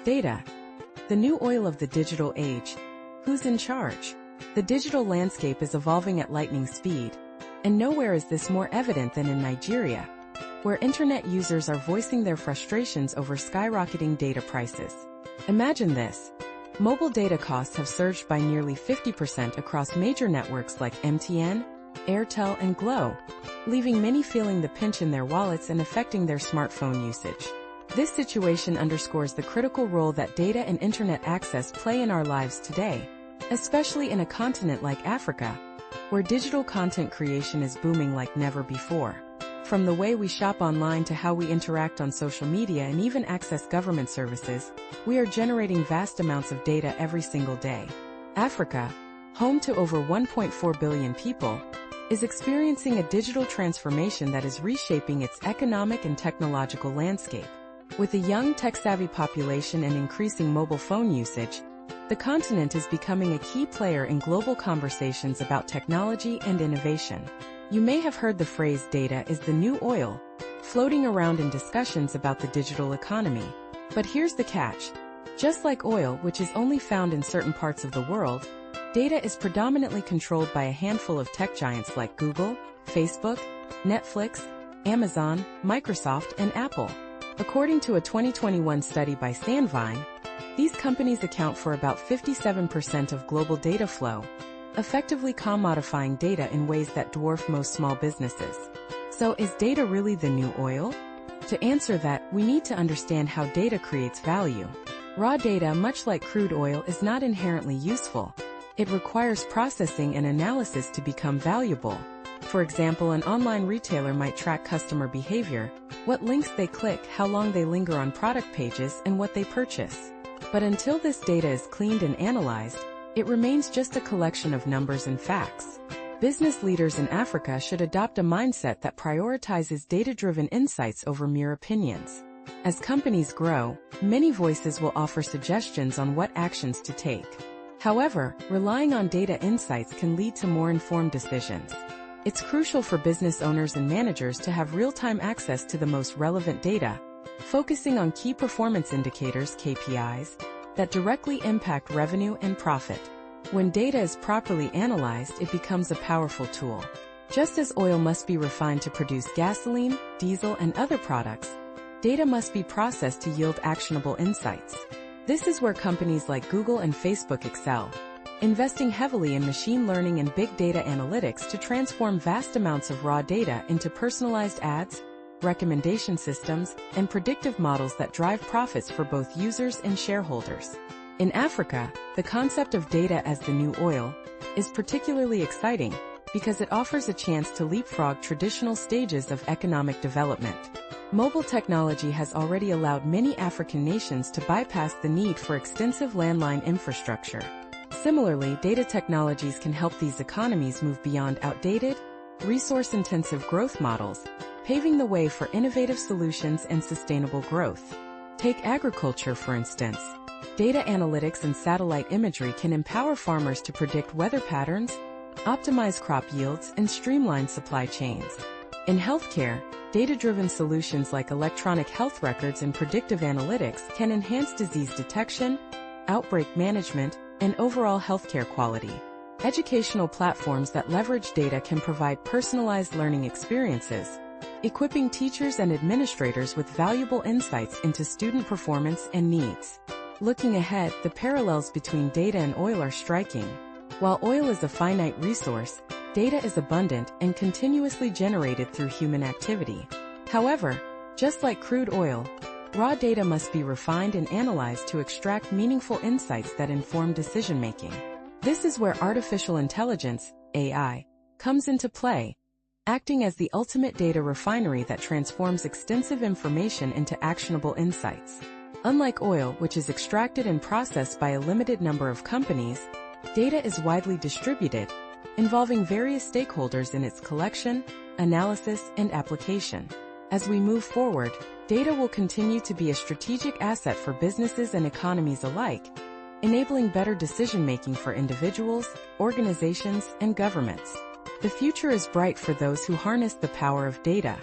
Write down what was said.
Data, the new oil of the digital age. Who's in charge? The digital landscape is evolving at lightning speed, and nowhere is this more evident than in Nigeria, where internet users are voicing their frustrations over skyrocketing data prices. Imagine this. Mobile data costs have surged by nearly 50% across major networks like MTN, Airtel, and Glo, leaving many feeling the pinch in their wallets and affecting their smartphone usage. This situation underscores the critical role that data and internet access play in our lives today, especially in a continent like Africa, where digital content creation is booming like never before. From the way we shop online to how we interact on social media and even access government services, we are generating vast amounts of data every single day. Africa, home to over 1.4 billion people, is experiencing a digital transformation that is reshaping its economic and technological landscape. With a young tech-savvy population and increasing mobile phone usage, the continent is becoming a key player in global conversations about technology and innovation. You may have heard the phrase "data is the new oil" floating around in discussions about the digital economy. But here's the catch. Just like oil, which is only found in certain parts of the world, data is predominantly controlled by a handful of tech giants like Google, Facebook, Netflix, Amazon, Microsoft, and Apple. According to a 2021 study by Sandvine, these companies account for about 57% of global data flow, effectively commodifying data in ways that dwarf most small businesses. So is data really the new oil? To answer that, we need to understand how data creates value. Raw data, much like crude oil, is not inherently useful. It requires processing and analysis to become valuable. For example, an online retailer might track customer behavior, what links they click, how long they linger on product pages, and what they purchase. But until this data is cleaned and analyzed, it remains just a collection of numbers and facts. Business leaders in Africa should adopt a mindset that prioritizes data-driven insights over mere opinions. As companies grow, many voices will offer suggestions on what actions to take. However, relying on data insights can lead to more informed decisions. It's crucial for business owners and managers to have real-time access to the most relevant data, focusing on key performance indicators (KPIs) that directly impact revenue and profit. When data is properly analyzed, it becomes a powerful tool. Just as oil must be refined to produce gasoline, diesel, and other products, data must be processed to yield actionable insights. This is where companies like Google and Facebook excel, investing heavily in machine learning and big data analytics to transform vast amounts of raw data into personalized ads, recommendation systems, and predictive models that drive profits for both users and shareholders. In Africa, the concept of data as the new oil is particularly exciting because it offers a chance to leapfrog traditional stages of economic development. Mobile technology has already allowed many African nations to bypass the need for extensive landline infrastructure. Similarly, data technologies can help these economies move beyond outdated, resource-intensive growth models, paving the way for innovative solutions and sustainable growth. Take agriculture, for instance. Data analytics and satellite imagery can empower farmers to predict weather patterns, optimize crop yields, and streamline supply chains. In healthcare, data-driven solutions like electronic health records and predictive analytics can enhance disease detection, outbreak management, and overall healthcare quality. Educational platforms that leverage data can provide personalized learning experiences, equipping teachers and administrators with valuable insights into student performance and needs. Looking ahead, the parallels between data and oil are striking. While oil is a finite resource, data is abundant and continuously generated through human activity. However, just like crude oil, raw data must be refined and analyzed to extract meaningful insights that inform decision-making. This is where artificial intelligence, AI, comes into play, acting as the ultimate data refinery that transforms extensive information into actionable insights. Unlike oil, which is extracted and processed by a limited number of companies, data is widely distributed, involving various stakeholders in its collection, analysis, and application. As we move forward, data will continue to be a strategic asset for businesses and economies alike, enabling better decision-making for individuals, organizations, and governments. The future is bright for those who harness the power of data.